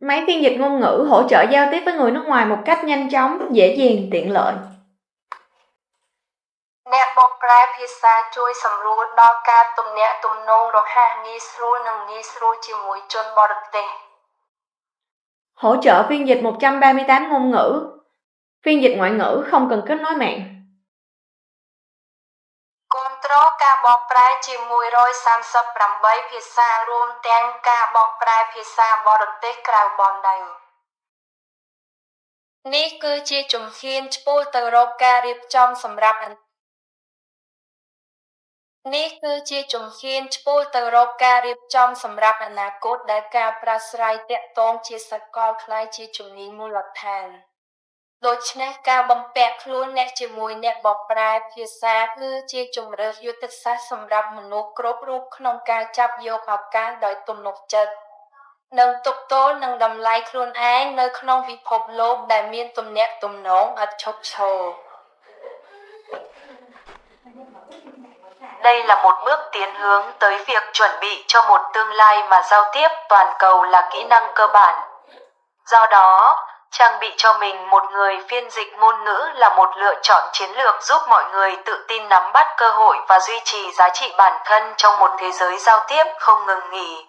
Máy phiên dịch ngôn ngữ hỗ trợ giao tiếp với người nước ngoài một cách nhanh chóng, dễ dàng, tiện lợi. អ្នកបកប្រែភាសាជួយសម្រួលដល់ការទំនាក់ទំនងរហ័សងាយស្រួលនិងងាយស្រួលជាមួយជនបរទេស Hỗ trợ phiên dịch 138 ngôn ngữ. Phiên dịch ngoại ngữ không cần kết nối mạng. គាំទ្រការបកប្រែជា138ភាសារួមទាំងការបកប្រែភាសាបរទេសក្រៅបណ្ដេញ នេះគឺជាជំហានឆ្ពោះទៅរកការរៀបចំសម្រាប់អនាគតដែលការប្រាស្រ័យទាក់ទងជាសកលក្លាយជាជំនាញមូលដ្ឋាន ដូច្នេះការបំពាក់ខ្លួនអ្នកជាមួយអ្នកបកប្រែភាសាគឺជាជម្រើសយុទ្ធសាស្ត្រសម្រាប់មនុស្សគ្រប់រូបក្នុងការចាប់យកឱកាសដោយទំនុកចិត្ត និងទប់ទល់នឹងតម្លៃខ្លួនឯងនៅក្នុងពិភពលោកដែលមានទំនាក់ទំនងឥតឈប់ឈរ Đây là một bước tiến hướng tới việc chuẩn bị cho một tương lai mà giao tiếp toàn cầu là kỹ năng cơ bản. Do đó, trang bị cho mình một người phiên dịch ngôn ngữ là một lựa chọn chiến lược giúp mọi người tự tin nắm bắt cơ hội và duy trì giá trị bản thân trong một thế giới giao tiếp không ngừng nghỉ.